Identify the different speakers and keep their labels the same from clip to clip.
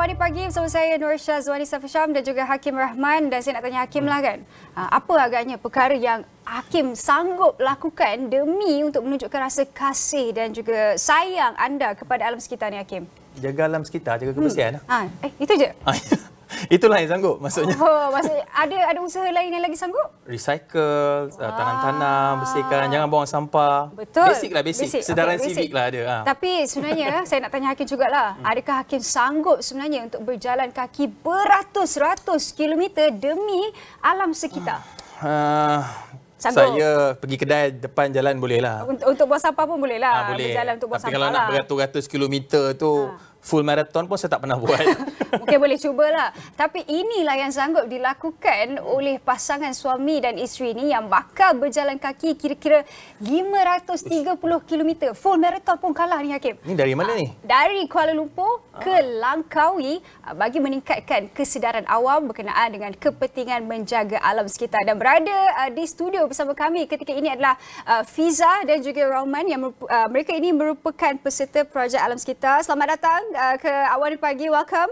Speaker 1: AWANI Pagi bersama saya Nur Syazwani Safasham dan juga Hakim Rahman. Dan saya nak tanya Hakim lah kan, apa agaknya perkara yang Hakim sanggup lakukan demi untuk menunjukkan rasa kasih dan juga sayang anda kepada alam sekitar ni, Hakim?
Speaker 2: Jaga alam sekitar, jaga kebersihan.
Speaker 1: Itu je?
Speaker 2: Itulah yang sanggup maksudnya.
Speaker 1: Oh, maksudnya ada usaha lain yang lagi sanggup?
Speaker 2: Recycle, tanam-tanam, bersihkan, jangan buang sampah.
Speaker 1: Betul.
Speaker 2: Basic lah, basic. Sedaran civic lah ada.
Speaker 1: Tapi sebenarnya saya nak tanya Hakim jugalah, adakah Hakim sanggup sebenarnya untuk berjalan kaki beratus-ratus kilometer demi alam sekitar?
Speaker 2: Saya pergi kedai depan jalan boleh lah.
Speaker 1: Untuk buang sampah pun boleh lah.
Speaker 2: Boleh.
Speaker 1: Berjalan untuk buang
Speaker 2: Tapi
Speaker 1: sampah
Speaker 2: kalau nak beratus-ratus kilometer tu, full marathon pun saya tak pernah buat.
Speaker 1: Mungkin boleh cubalah. Tapi inilah yang sanggup dilakukan oleh pasangan suami dan isteri ni yang bakal berjalan kaki kira-kira 530 km. Full marathon pun kalah ni, Hakim.
Speaker 2: Ni dari mana ni?
Speaker 1: Dari Kuala Lumpur ke Langkawi bagi meningkatkan kesedaran awam berkenaan dengan kepentingan menjaga alam sekitar. Dan berada di studio bersama kami ketika ini adalah Fizah dan juga Rahman yang mereka ini merupakan peserta projek alam sekitar. Selamat datang ke AWANI Pagi. Welcome.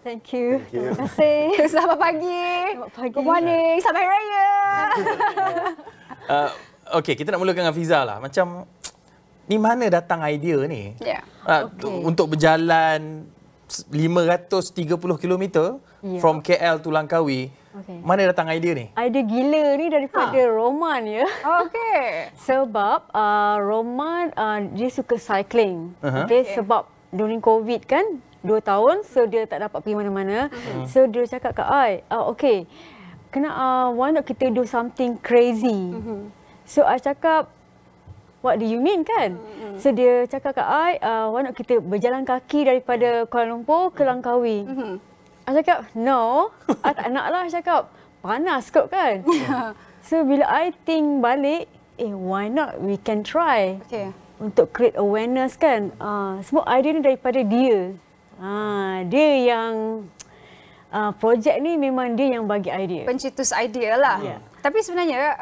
Speaker 3: Thank you.
Speaker 1: Terima kasih. Selamat pagi.
Speaker 3: Selamat pagi.
Speaker 1: Good morning. Selamat Hari Raya.
Speaker 2: Okey, kita nak mulakan dengan Fizah lah. Macam, ni mana datang idea ni? Untuk berjalan 530 km from KL to Langkawi. Mana datang idea ni?
Speaker 3: Idea gila ni daripada Roman ya.
Speaker 1: Okey.
Speaker 3: Sebab Roman dia suka cycling. Sebab during COVID kan 2 tahun, so dia tak dapat pergi mana-mana. So dia cakap kat I, why not kita do something crazy? So I cakap, what do you mean kan? So dia cakap kat I, why not kita berjalan kaki daripada Kuala Lumpur ke Langkawi? I cakap, no, I tak nak lah. I cakap, panas kot kan? So bila I think balik, why not we can try? Untuk create awareness kan. Semua idea ni daripada dia. Dia yang projek ni memang dia yang bagi idea.
Speaker 1: Pencetus idea lah. Tapi sebenarnya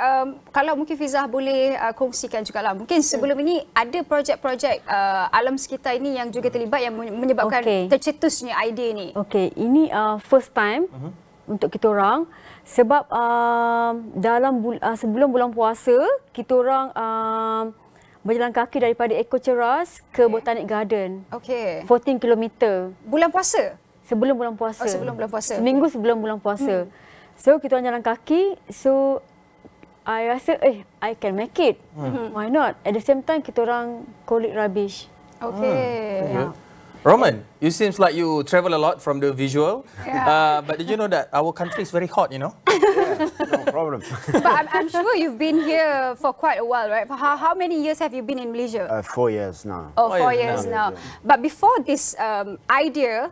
Speaker 1: kalau mungkin Fizah boleh kongsikan juga lah. Mungkin sebelum ini ada projek-projek alam sekitar ini yang juga terlibat yang menyebabkan tercetusnya idea ni.
Speaker 3: Ini first time untuk kita orang. Sebab sebelum bulan puasa kita orang berjalan kaki daripada Eco Ceras ke Botanic Garden. 14 km.
Speaker 1: Bulan puasa?
Speaker 3: Sebelum bulan puasa.
Speaker 1: Sebelum bulan puasa.
Speaker 3: Seminggu sebelum bulan puasa. So kita orang jalan kaki. So I rasa I can make it. Why not? At the same time kita orang collect rubbish.
Speaker 2: Roman, you seems like you travel a lot from the visual. But did you know that our country is very hot, you know?
Speaker 4: No problem.
Speaker 1: But I'm sure you've been here for quite a while, right? How many years have you been in Malaysia?
Speaker 4: 4 years now.
Speaker 1: 4 years now. But before this idea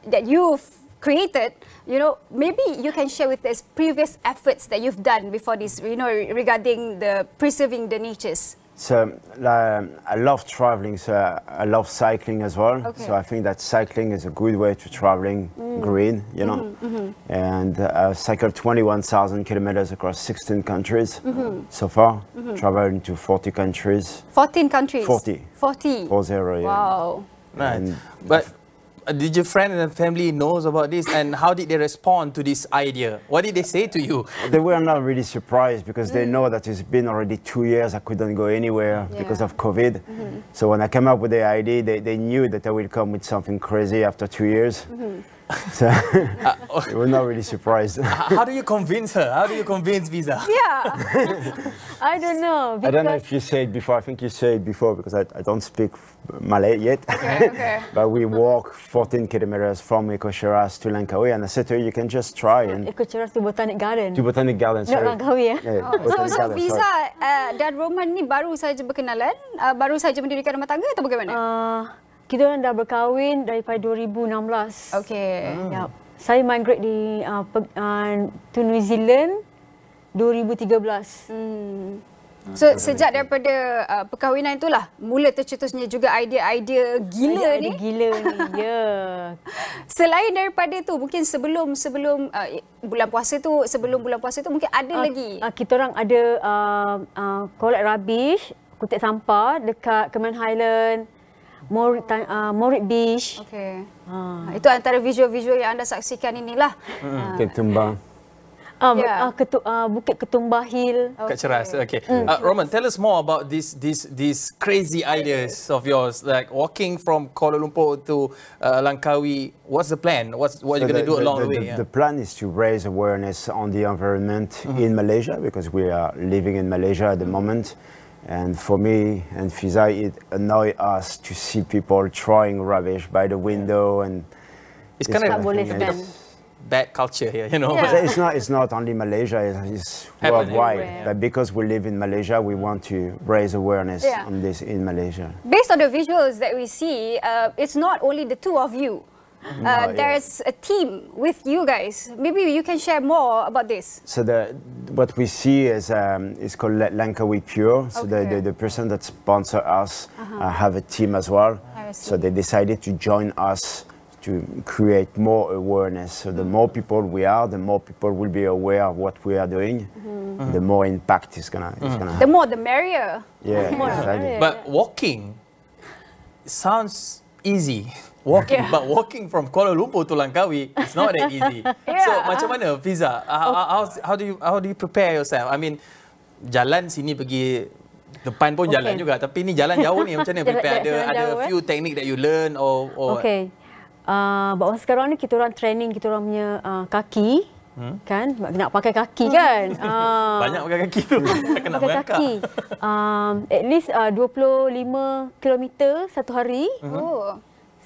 Speaker 1: that you've created, you know, maybe you can share with us previous efforts that you've done before this, you know, regarding the preserving the natures.
Speaker 4: So I love traveling, so I love cycling as well. So I think that cycling is a good way to traveling green, you know. And I cycled 21,000 kilometers across 16 countries so far. Traveled to 40 countries.
Speaker 1: 14 countries?
Speaker 4: 40.
Speaker 1: 40?
Speaker 4: 40, yeah.
Speaker 1: Wow.
Speaker 4: And
Speaker 2: but did your friend and family knows about this, and how did they respond to this idea? What did they say to you?
Speaker 4: They were not really surprised because they know that it's been already 2 years. I couldn't go anywhere because of COVID. So when I came up with the idea, they knew that I would come with something crazy after 2 years. So they were not really surprised.
Speaker 2: How do you convince her? How do you convince Fizah?
Speaker 3: I don't know.
Speaker 4: I don't know if you said it before. I think you said it before because I don't speak Malay yet. But we walk 14 kilometers from Eco Ceras to Langkawi, and I said to her, you can just try. And
Speaker 3: Eco Ceras to Botanic Garden.
Speaker 4: To Botanic Garden, sorry.
Speaker 3: Not Langkawi,
Speaker 1: So Fizah dan Roman ni baru saja berkenalan, baru saja mendirikan rumah tangga atau bagaimana?
Speaker 3: Kita orang dah berkahwin daripada 2016. Saya migrate to New Zealand 2013.
Speaker 1: So sejak daripada perkahwinan itulah mula tercetusnya juga idea-idea gila ni. Selain daripada tu, mungkin sebelum bulan puasa tu, mungkin ada lagi.
Speaker 3: Kita orang ada collect rubbish, kutip sampah dekat Kemen Highland. Morit Beach.
Speaker 1: Okay. Itu antara visual-visual yang anda saksikan inilah.
Speaker 4: Ketumbang.
Speaker 3: Bukit Ketumbah Hill.
Speaker 2: Kat Ceras. Okay. Roman, tell us more about these crazy ideas of yours, like walking from Kuala Lumpur to Langkawi. What's the plan? What are you going to do along the way?
Speaker 4: The plan is to raise awareness on the environment in Malaysia, because we are living in Malaysia at the moment. And for me and Fizah, it annoys us to see people throwing rubbish by the window, and
Speaker 2: it's kind of bad culture here, you know.
Speaker 4: Yeah. It's not only Malaysia, it's worldwide. But because we live in Malaysia, we want to raise awareness on this in Malaysia.
Speaker 1: Based on the visuals that we see, it's not only the two of you. There's a team with you guys. Maybe you can share more about this.
Speaker 4: So what we see is called Langkawi Pure. So the person that sponsor us have a team as well. So they decided to join us to create more awareness. So the more people we are, the more people will be aware of what we are doing. The more impact is gonna have.
Speaker 1: The more the merrier.
Speaker 4: Yeah, exactly.
Speaker 2: But walking sounds easy. But walking from Kuala Lumpur to Langkawi, it's not that easy. So macam mana, Fizah? How do you prepare yourself? I mean, jalan sini pergi depan pun jalan juga, tapi ni jalan jauh ni macam mana prepare? Ada few technique that you learn or
Speaker 3: Okay. Bahawa sekarang ni kita orang training kita orang punya kaki, kan? Nak pakai kaki kan?
Speaker 2: Banyak pakai kaki tu. Kena
Speaker 3: pakai kaki. At least 25 km satu hari.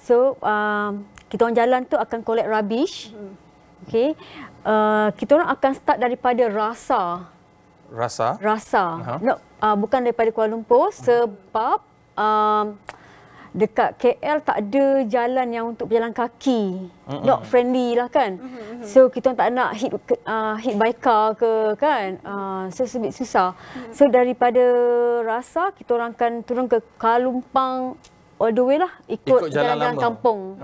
Speaker 3: So kita orang jalan tu akan collect rubbish. Okay. Kita orang akan start daripada Rasa. No, bukan daripada Kuala Lumpur sebab dekat KL tak ada jalan yang untuk berjalan kaki. Not friendly lah kan. So kita tak nak hit by car ke kan. So sebab susah. So daripada Rasa kita orang akan turun ke Kalumpang all the way lah, ikut jalan-jalan kampung.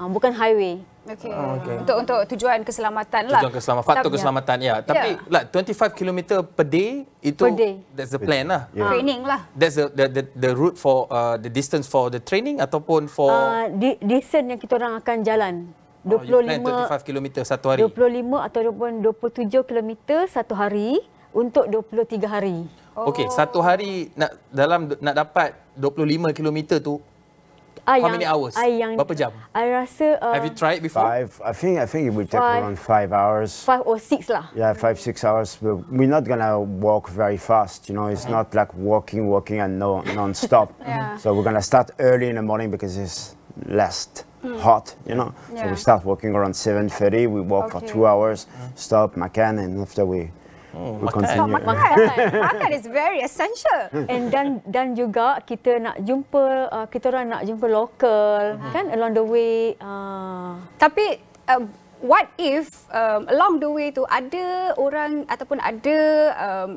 Speaker 3: Bukan highway.
Speaker 1: Okay. Untuk tujuan keselamatan lah.
Speaker 2: Tujuan keselamatan, faktor keselamatan ya. Tapi like 25 km per day itu that's the plan lah.
Speaker 1: Training lah.
Speaker 2: That's the route for the distance for the training ataupun for
Speaker 3: distance yang kita orang akan jalan.
Speaker 2: 25 km satu hari.
Speaker 3: 25 ataupun 27 km satu hari untuk 23 hari.
Speaker 2: Okey, satu hari nak dapat 25 km tu how many hours? Berapa jam?
Speaker 3: I rasa
Speaker 2: have you tried before?
Speaker 4: I think it will take around 5 hours.
Speaker 3: 5 or 6 lah.
Speaker 4: Yeah, 5-6 hours. But we're not gonna walk very fast. You know, it's not like walking and non-stop. So we're gonna start early in the morning because it's less hot. You know, so we start walking around 7:30. We walk for 2 hours, stop, makan, and after we continue.
Speaker 1: Makan is very essential.
Speaker 3: And dan juga kita nak jumpa orang nak jumpa lokal kan along the way.
Speaker 1: Tapi what if along the way tu ada orang ataupun ada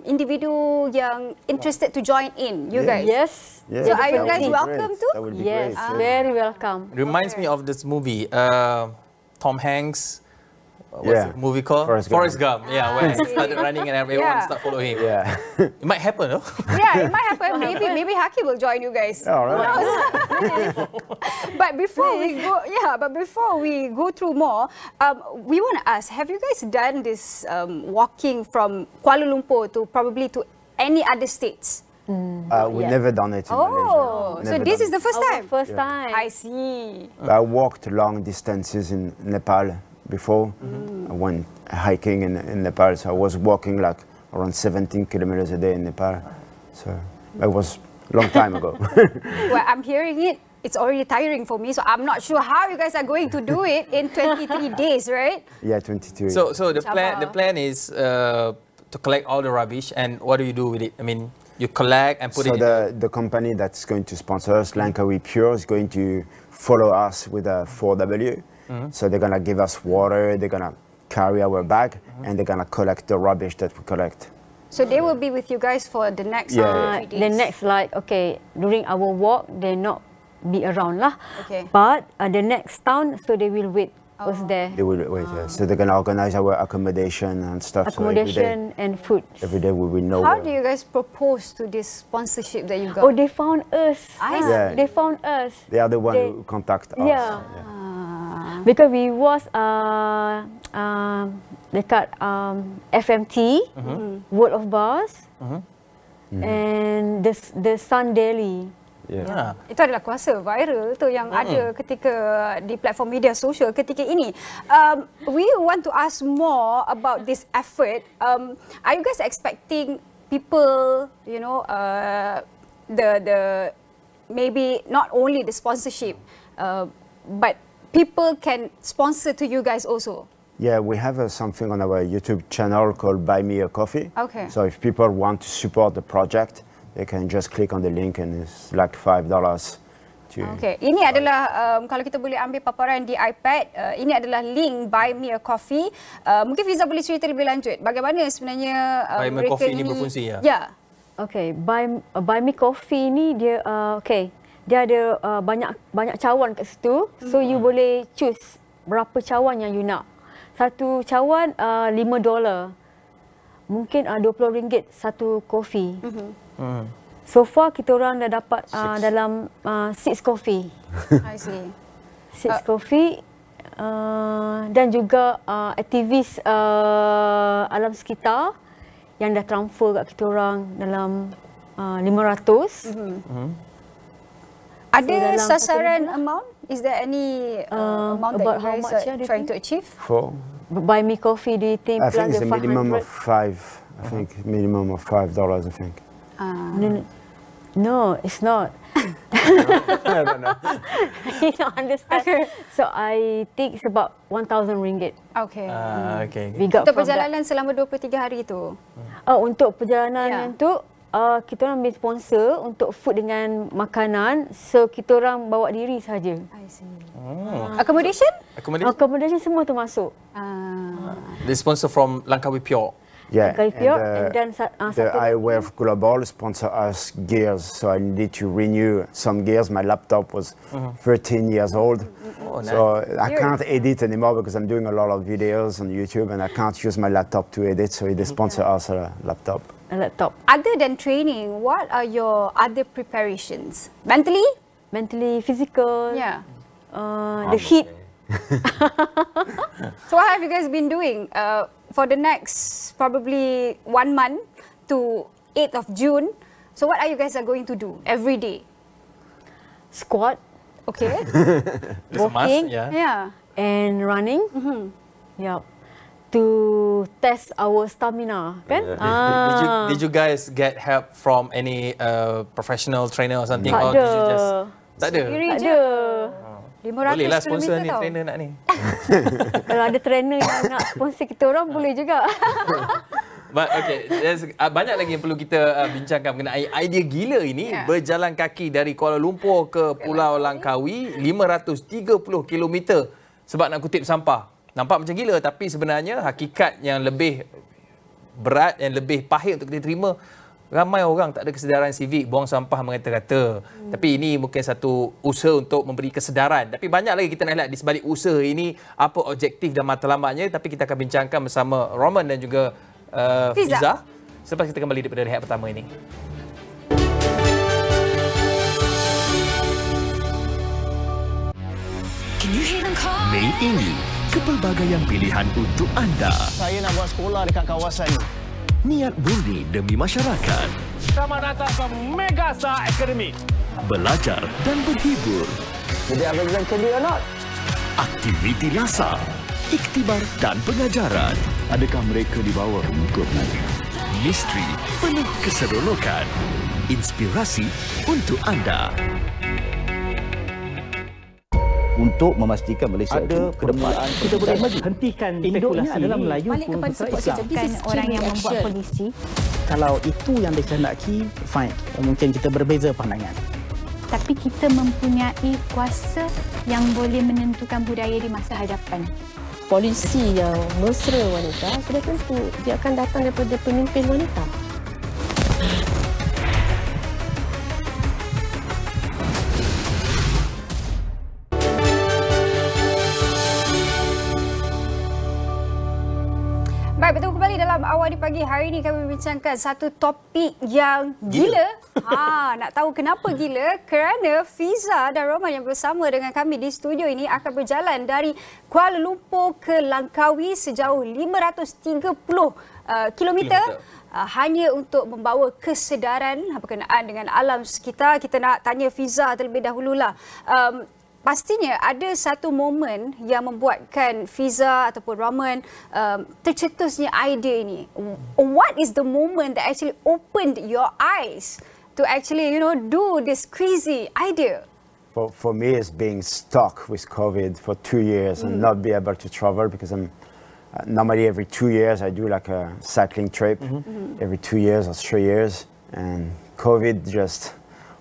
Speaker 1: individu yang interested to join in you guys?
Speaker 3: Yes.
Speaker 1: So are you guys welcome to?
Speaker 3: Yes, very welcome.
Speaker 2: Reminds me of this movie, Tom Hanks. What's the movie called? Forrest Gump. Yeah, when he started running and everyone started following him.
Speaker 4: Yeah.
Speaker 2: It might happen, though.
Speaker 1: Yeah, it might happen. Maybe Haki will join you guys.
Speaker 4: All right.
Speaker 1: But before we go through more, we want to ask: have you guys done this walking from Kuala Lumpur to probably to any other states?
Speaker 4: We've never done it in Malaysia.
Speaker 1: So this is the first time?
Speaker 3: First time.
Speaker 1: I see.
Speaker 4: I walked long distances in Nepal before. I went hiking in Nepal, so I was walking like around 17 kilometers a day in Nepal. So that was a long time ago.
Speaker 1: Well, I'm hearing it. It's already tiring for me, so I'm not sure how you guys are going to do it in 23 days, right?
Speaker 4: Yeah, 22.
Speaker 2: So the plan is to collect all the rubbish, and what do you do with it? I mean, you collect and put it in.
Speaker 4: So the company that's going to sponsor us, Langkawi Pure, is going to follow us with a 4W. So they're gonna give us water, they're gonna carry our bag, and they're gonna collect the rubbish that we collect.
Speaker 1: So they will be with you guys for the next 3 days?
Speaker 3: The next, during our walk, they not be around lah.
Speaker 1: Okay.
Speaker 3: But the next town, so they will wait was there.
Speaker 4: They will wait. So they're going to organize our accommodation and stuff.
Speaker 3: Accommodation and food.
Speaker 4: Every day we will know.
Speaker 1: How do you guys propose to this sponsorship that you got?
Speaker 3: Oh, they found us. They found us.
Speaker 4: They are the one who contact us.
Speaker 3: Yeah. Because we was dekat FMT, World of Bars, and the Sun Daily.
Speaker 2: Yeah.
Speaker 1: Itu adalah kuasa viral tu yang ada ketika di platform media sosial ketika ini. We want to ask more about this effort. Are you guys expecting people, you know, the maybe not only the sponsorship, but people can sponsor to you guys also?
Speaker 4: Yeah, we have something on our YouTube channel called Buy Me a Coffee.
Speaker 1: Okay.
Speaker 4: So if people want to support the project, they can just click on the link and it's like $5 to...
Speaker 1: Okay, ini adalah kalau kita boleh ambil paparan di iPad, ini adalah link Buy Me a Coffee. Mungkin Fizah boleh cerita lebih lanjut bagaimana sebenarnya
Speaker 2: Buy Me a Coffee ini berfungsi ya?
Speaker 1: Ya.
Speaker 3: Okay, Buy Me Coffee ni dia dia ada banyak cawan kat situ. So you boleh choose berapa cawan yang you nak. Satu cawan $5. Mungkin RM20 satu kopi. So far kita orang dah dapat dalam 6 kopi.
Speaker 1: I see.
Speaker 3: 6 kopi dan juga aktivis alam sekitar yang dah transfer kat kita orang dalam 500.
Speaker 1: Ada sasaran amount? Is there any amount that you guys are trying to achieve?
Speaker 4: For?
Speaker 3: Buy Me Coffee, do you think?
Speaker 4: I think it's a minimum of $5. I think minimum of $5. I think.
Speaker 3: No, it's not.
Speaker 4: I don't know.
Speaker 3: You don't understand. Okay. So I think it's about RM1,000.
Speaker 1: Okay.
Speaker 2: Okay.
Speaker 1: Untuk perjalanan selama 23 hari itu?
Speaker 3: Untuk perjalanan itu, kita orang ambil sponsor untuk food dengan makanan. So kita orang bawa diri saja.
Speaker 1: I see. Accommodation?
Speaker 3: Accommodation semua termasuk.
Speaker 2: The sponsor from Langkawi Pure.
Speaker 4: Yeah,
Speaker 3: and then
Speaker 4: the Eyewear Global sponsor us gears, so I need to renew some gears. My laptop was 13 years old, so I can't edit anymore because I'm doing a lot of videos on YouTube and I can't use my laptop to edit, so they sponsor us a laptop.
Speaker 1: Other than training, what are your other preparations? Mentally,
Speaker 3: physical, the heat.
Speaker 1: So what have you guys been doing for the next probably 1 month to 8th of June? So what are you guys going to do every day?
Speaker 3: Squat.
Speaker 1: Okay.
Speaker 3: Walking.
Speaker 1: Yeah.
Speaker 3: And running. Yeah. To test our stamina, kan?
Speaker 2: Did you guys get help from any professional trainer or something?
Speaker 3: Tak
Speaker 2: or
Speaker 3: ada.
Speaker 2: did you just... Tak ada?
Speaker 3: Tak ada.
Speaker 1: 500
Speaker 2: boleh lah sponsor ni,
Speaker 1: tau.
Speaker 2: trainer nak ni.
Speaker 3: Kalau ada trainer yang nak sponsor kita orang, boleh juga.
Speaker 2: But okay, banyak lagi yang perlu kita bincangkan mengenai idea gila ini. Berjalan kaki dari Kuala Lumpur ke Pulau Langkawi, 530 km sebab nak kutip sampah. Nampak macam gila, tapi sebenarnya hakikat yang lebih berat, yang lebih pahit untuk kita terima, ramai orang tak ada kesedaran sivik, buang sampah mengata-kata. Tapi ini mungkin satu usaha untuk memberi kesedaran. Tapi banyak lagi kita nak lihat di sebalik usaha ini, apa objektif dan matlamatnya. Tapi kita akan bincangkan bersama Roman dan juga Fizah selepas kita kembali daripada rehat pertama ini.
Speaker 5: Mei ini, kepelbagaian pilihan untuk anda.
Speaker 6: Saya nak buat sekolah dekat kawasan ini.
Speaker 5: Niat murni demi masyarakat.
Speaker 6: Selamat datang ke Mega Star Academy.
Speaker 5: Belajar dan berhibur.
Speaker 6: Jadi apa yang clear or not?
Speaker 5: Aktiviti lasak, iktibar dan pengajaran.
Speaker 7: Adakah mereka dibawa mengikut naga?
Speaker 5: Misteri penuh keseronokan. Inspirasi untuk anda.
Speaker 7: Untuk memastikan Malaysia
Speaker 6: ada
Speaker 7: ke depan,
Speaker 6: kita boleh maju. Hentikan spekulasi adalah Melayu
Speaker 8: balik kepada support bukan orang yang membuat polisi.
Speaker 6: Kalau itu yang dikehendaki, fine. Mungkin kita berbeza pandangan.
Speaker 8: Tapi kita mempunyai kuasa yang boleh menentukan budaya di masa hadapan.
Speaker 9: Polisi yang mesra wanita sudah tentu dia akan datang daripada pemimpin wanita.
Speaker 1: Pagi. Hari ini kami membincangkan satu topik yang gila. Nak tahu kenapa gila? Kerana Fizah dan Roman yang bersama dengan kami di studio ini akan berjalan dari Kuala Lumpur ke Langkawi sejauh 530 kilometer. Hanya untuk membawa kesedaran berkenaan dengan alam sekitar. Kita nak tanya Fizah terlebih dahululah. Pastinya ada satu momen yang membuatkan Fizah ataupun Roman tercetusnya idea ini. What is the moment that actually opened your eyes to actually, do this crazy idea?
Speaker 4: For me, it's being stuck with COVID for 2 years and not be able to travel because I'm normally every 2 years I do like a cycling trip, every 2 years or 3 years, and COVID just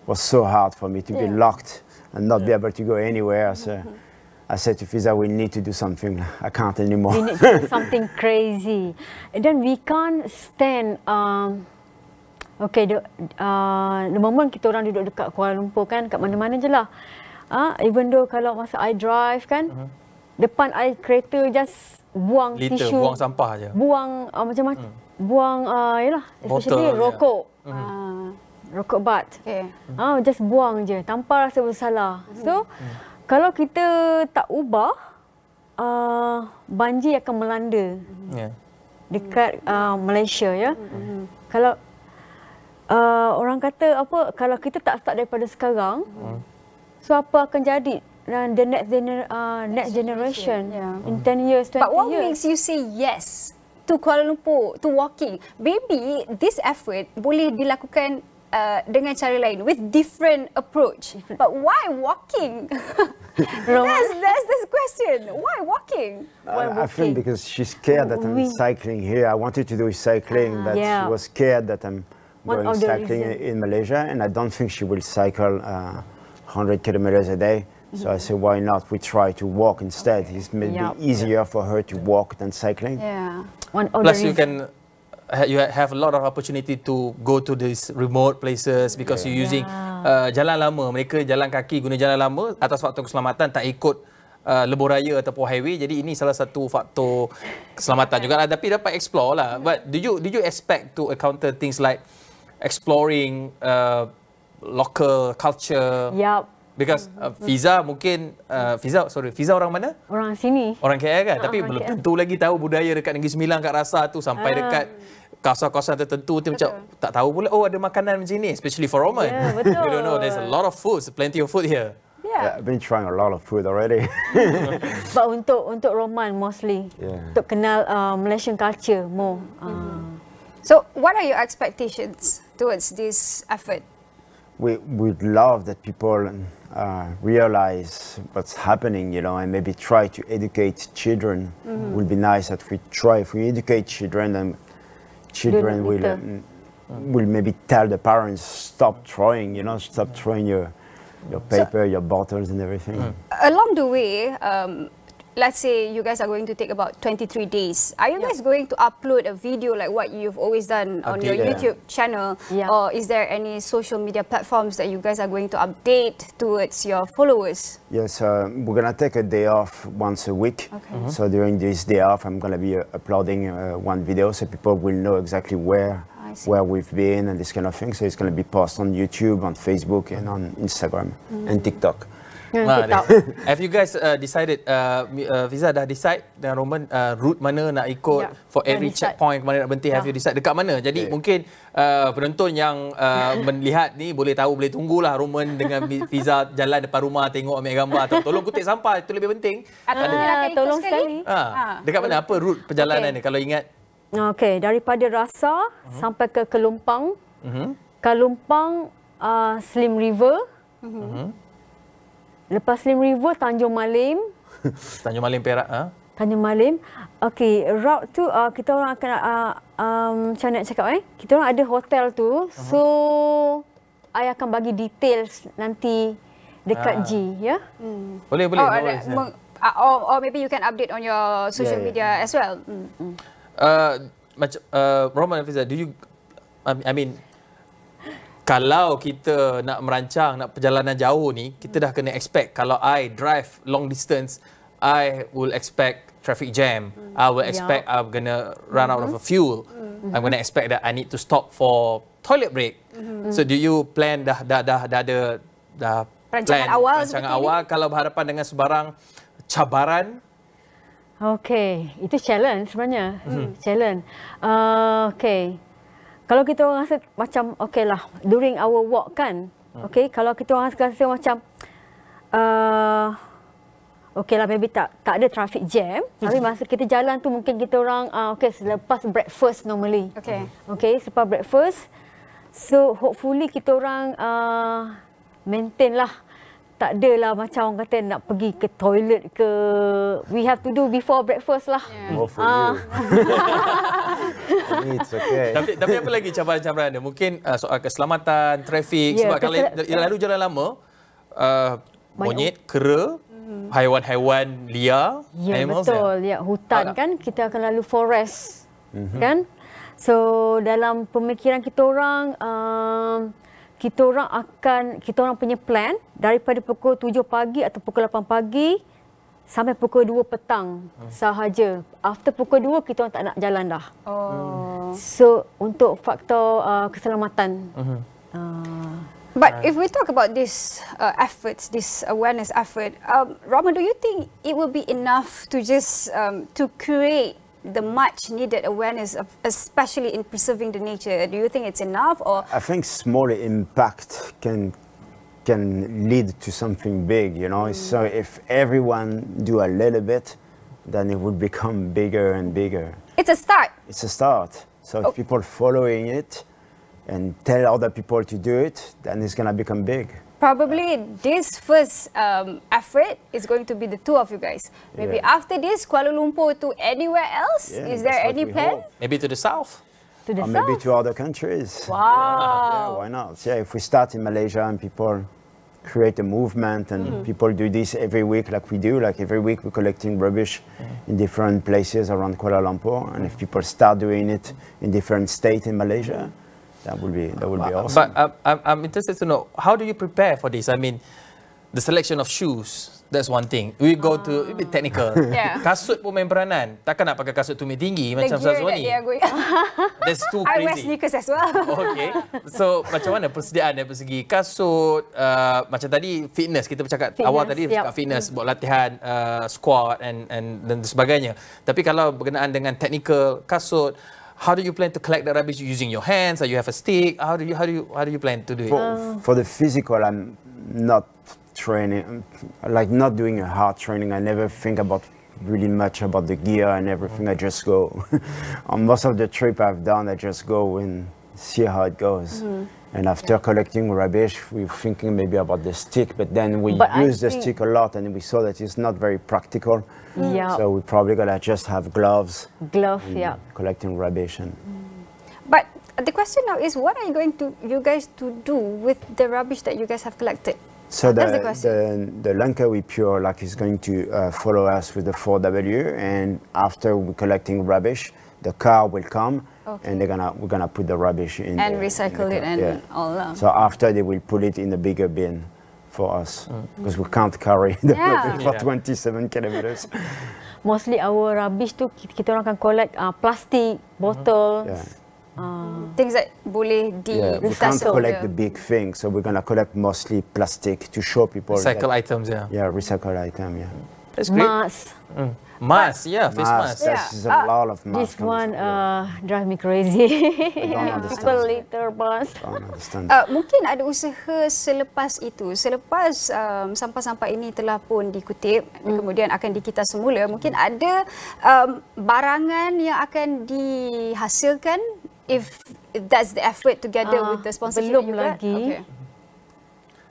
Speaker 4: was so hard for me to be locked and not be able to go anywhere. So I said to Fizah, we need to do something. I can't anymore.
Speaker 3: We need to do something crazy. And then we can't stand. The moment kita orang duduk dekat Kuala Lumpur kan, kat mana-mana je lah. Even though kalau masa I drive kan, depan I kereta just buang tisu,
Speaker 2: buang sampah je.
Speaker 3: Buang macam-macam. Buang, yalah, especially rokok. Rokok bat. Just buang je tanpa rasa bersalah. So, kalau kita tak ubah, banjir akan melanda dekat Malaysia ya. Kalau orang kata apa, kalau kita tak start daripada sekarang, so apa akan jadi the next generation in 10 years, 20 years.
Speaker 1: But what makes you say yes to Kuala Lumpur, to walking? Maybe this effort boleh dilakukan dengan cara lain, with different approach. But why walking? that's the question. Why walking?
Speaker 4: I think because she's scared that I'm cycling here. I wanted to do cycling, but she was scared that I'm going cycling in Malaysia, and I don't think she will cycle 100 kilometers a day. So I said, why not? We try to walk instead. It's maybe easier for her to walk than cycling.
Speaker 2: Plus, you have a lot of opportunity to go to these remote places because you're using jalan lama. Mereka jalan kaki guna jalan lama atas faktor keselamatan, tak ikut lebuh raya ataupun highway. Jadi ini salah satu faktor keselamatan juga lah. Tapi dapat explore lah. But did you expect to encounter things like exploring local culture? Because Fizah mungkin Fizah orang mana?
Speaker 3: Orang sini.
Speaker 2: Orang KL kan? Tapi belum tentu lagi tahu budaya dekat Negeri Sembilan kat Rasa tu sampai dekat kawasan-kawasan tertentu tu macam tak tahu pula ada makanan macam ni, especially for Roman.
Speaker 3: Betul.
Speaker 2: You don't know, there's a lot of food, plenty of food here.
Speaker 4: I've been trying a lot of food already.
Speaker 3: But untuk Roman mostly, untuk kenal Malaysian culture more.
Speaker 1: So what are your expectations towards this effort?
Speaker 4: We'd love that people realize what's happening, and maybe try to educate children. Would be nice that if we educate children, then children will maybe tell the parents, stop throwing, stop throwing your paper, your bottles and everything.
Speaker 1: Along the way, let's say you guys are going to take about 23 days. Are you guys going to upload a video like what you've always done on your YouTube channel? Or is there any social media platforms that you guys are going to update towards your followers?
Speaker 4: Yes, we're going to take a day off once a week. So during this day off, I'm going to be uploading one video so people will know exactly where we've been and this kind of thing. So it's going to be posted on YouTube, on Facebook and on Instagram and TikTok.
Speaker 2: Have you guys decided, Fizah dah decide dengan Roman route mana nak ikut for every checkpoint, mana nak berhenti? Have you decide dekat mana? Jadi mungkin penonton yang melihat ni boleh tunggulah Roman dengan Fizah jalan depan rumah tengok ambil gambar atau tolong kutip sampah, itu lebih penting.
Speaker 3: Tolong sekali.
Speaker 2: Dekat mana, apa route perjalanan ni kalau ingat?
Speaker 3: Daripada Rasa sampai ke Kelumpang. Kelumpang Slim River. Lepas Slim River, Tanjung Malim.
Speaker 2: Tanjung Malim, Perak.
Speaker 3: Tanjung Malim. Route tu kita orang akan, macam nak cakap kita orang ada hotel tu. So, I akan bagi details nanti dekat G, ya?
Speaker 2: Boleh.
Speaker 1: Or maybe you can update on your social media as well.
Speaker 2: Roman and Fizah, kalau kita nak merancang, nak perjalanan jauh ni, kita dah kena expect. Kalau I drive long distance, I will expect traffic jam. I will expect I'm gonna run out of a fuel. I'm gonna expect that I need to stop for toilet break. So do you plan dah ada rancangan awal kalau berhadapan dengan sebarang cabaran?
Speaker 3: Okay, itu challenge sebenarnya. Challenge. Okay. Kalau kita orang rasa macam okay lah during our walk kan. Okay, kalau kita orang rasa macam okay lah, maybe tak ada traffic jam. Tapi masa kita jalan tu mungkin kita orang okay, selepas breakfast normally. Okay, selepas breakfast. So hopefully kita orang maintain lah. Tak adalah macam orang kata nak pergi ke toilet ke. We have to do before breakfast lah.
Speaker 4: More for you. It's okay.
Speaker 2: Tapi apa lagi cabaran-cabaran dia? Mungkin soal keselamatan, trafik. Sebab kalau lalu jalan lama, monyet, kera, haiwan-haiwan liar, animals.
Speaker 3: Betul. Ya, hutan kan. Kita akan lalu forest. Kan? So, dalam pemikiran kita orang punya plan daripada pukul 7 pagi atau pukul 8 pagi sampai pukul 2 petang sahaja. After pukul 2 kita orang tak nak jalan dah. So untuk faktor keselamatan.
Speaker 1: But if we talk about this efforts, this awareness effort, Rama, do you think it will be enough to just to create the much needed awareness, especially in preserving the nature? Do you think it's enough, or?
Speaker 4: I think small impact can lead to something big, you know. So if everyone do a little bit, then it would become bigger and bigger.
Speaker 1: It's a start.
Speaker 4: It's a start. So if people following it and tell other people to do it, then it's gonna become big.
Speaker 1: Probably this first effort is going to be the two of you guys. Maybe after this, Kuala Lumpur to anywhere else? Is there any plan?
Speaker 2: Maybe to the south?
Speaker 1: To the south?
Speaker 4: Maybe to other countries.
Speaker 1: Wow.
Speaker 4: Yeah, why not? Yeah, if we start in Malaysia and people create a movement and people do this every week like we do, like every week we're collecting rubbish in different places around Kuala Lumpur, and if people start doing it in different states in Malaysia, that would be awesome.
Speaker 2: But I'm interested to know, how do you prepare for this? I mean, the selection of shoes, that's one thing. We go to a bit technical. Kasut pun main peranan. Takkan nak pakai kasut tumit tinggi macam Sazwa ni. That's too crazy.
Speaker 1: I wear sneakers as well.
Speaker 2: Okay. So macam mana persediaan dari segi kasut, macam tadi fitness, kita bercakap awal tadi cakap fitness, buat latihan squat dan sebagainya. Tapi kalau berkenaan dengan technical kasut, how do you plan to collect the rubbish using your hands, or you have a stick? How do you plan to do it?
Speaker 4: For the physical, I'm not training, like not doing a hard training. I never think about really much about the gear and everything. I just go. On most of the trip I've done, I just go and see how it goes. And after collecting rubbish, we're thinking maybe about the stick, but then we use the stick a lot and we saw that it's not very practical. So we're probably gonna just have gloves. Collecting rubbish.
Speaker 1: But the question now is, what are you guys to do with the rubbish that you guys have collected?
Speaker 4: So the Langkawi Pure is going to follow us with the 4W, and after we're collecting rubbish, the car will come and we're gonna put the rubbish in
Speaker 1: and recycle it and all that.
Speaker 4: So after they will put it in the bigger bin for us, because we can't carry the rubbish for 27 kilometers.
Speaker 3: Mostly our rubbish tu kita orang akan collect plastic bottles.
Speaker 1: Things that boleh
Speaker 4: we can't collect the big thing, so we're gonna collect mostly plastic to show people.
Speaker 2: Recycle items,
Speaker 4: recycle item,
Speaker 2: That's great.
Speaker 3: Mask,
Speaker 2: face mask.
Speaker 4: There's a lot of masks.
Speaker 3: This one drive me crazy.
Speaker 4: Per
Speaker 3: liter mask.
Speaker 1: Mungkin ada usaha selepas itu, selepas sampah-sampah ini telah pun dikutip, kemudian akan dikita semula, mungkin ada barangan yang akan dihasilkan if that's the effort together with the sponsorship.
Speaker 3: Belum lagi.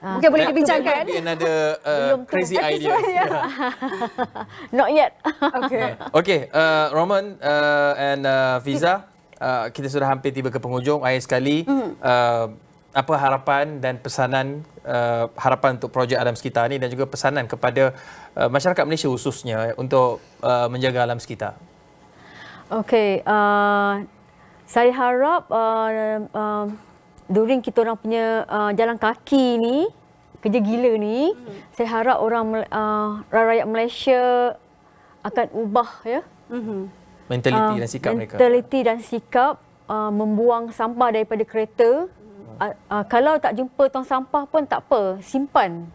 Speaker 1: Mungkin boleh dibincangkan.
Speaker 2: Mungkin ada crazy idea.
Speaker 3: Not yet.
Speaker 2: Okay, Roman and Fizah, kita sudah hampir tiba ke penghujung. Akhir sekali, apa harapan dan pesanan, harapan untuk projek alam sekitar ni dan juga pesanan kepada masyarakat Malaysia khususnya untuk menjaga alam sekitar?
Speaker 3: Okay, saya harap during kita orang punya jalan kaki ni, kerja gila ni, saya harap orang rakyat Malaysia akan ubah ya.
Speaker 2: Mentaliti dan sikap mereka.
Speaker 3: Mentaliti dan sikap membuang sampah daripada kereta. Kalau tak jumpa tong sampah pun tak apa, simpan.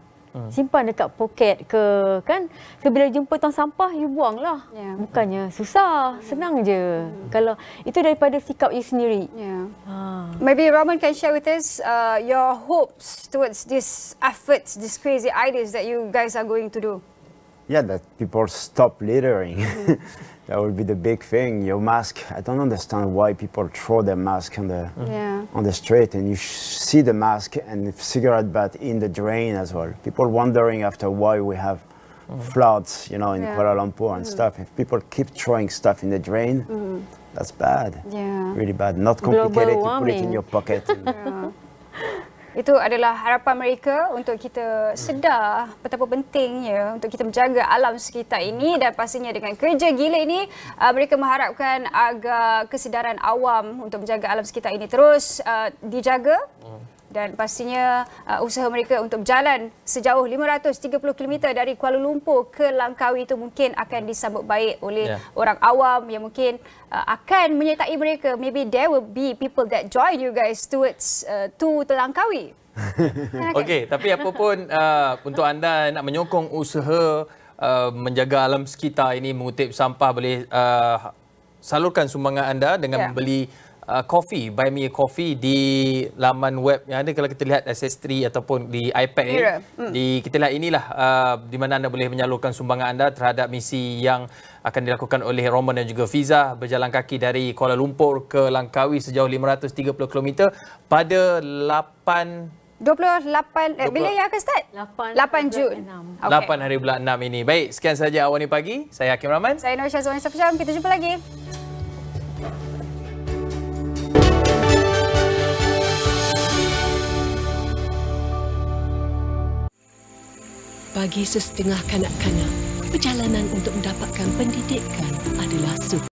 Speaker 3: Simpan dekat poket ke kan. So bila jumpa tong sampah you buanglah. Bukannya susah, senang je. Kalau itu daripada sikap you sendiri.
Speaker 1: Maybe Roman can share with us your hopes towards this efforts, these crazy ideas that you guys are going to do.
Speaker 4: Yeah, that people stop littering. That would be the big thing. Your mask, I don't understand why people throw their mask on the street and you see the mask and cigarette butt in the drain as well. People wondering after why we have floods, you know, in Kuala Lumpur and stuff. If people keep throwing stuff in the drain, that's bad. Really bad. Not complicated to put it in your pocket.
Speaker 1: Itu adalah harapan mereka untuk kita sedar betapa pentingnya untuk kita menjaga alam sekitar ini, dan pastinya dengan kerja gila ini mereka mengharapkan agar kesedaran awam untuk menjaga alam sekitar ini terus dijaga. Dan pastinya usaha mereka untuk berjalan sejauh 530 km dari Kuala Lumpur ke Langkawi itu mungkin akan disambut baik oleh orang awam yang mungkin akan menyertai mereka. Maybe there will be people that join you guys towards to Langkawi.
Speaker 2: Okey, tapi apa pun untuk anda nak menyokong usaha menjaga alam sekitar ini, mengutip sampah, boleh salurkan sumbangan anda dengan membeli coffee, buy me a coffee di laman web yang ada. Kalau kita lihat SS3 ataupun di iPad kita lihat inilah di mana anda boleh menyalurkan sumbangan anda terhadap misi yang akan dilakukan oleh Roman dan juga Fizah, berjalan kaki dari Kuala Lumpur ke Langkawi sejauh 530 km pada
Speaker 1: 28 bila yang akan start? 8 Jun.
Speaker 2: 8 hari bulan 6 ini. Baik, sekian saja Awani Pagi. Saya Hakim Rahman.
Speaker 1: Saya Nur Syazwan Safjam. Kita jumpa lagi.
Speaker 10: Bagi sesetengah kanak-kanak, perjalanan untuk mendapatkan pendidikan adalah suka.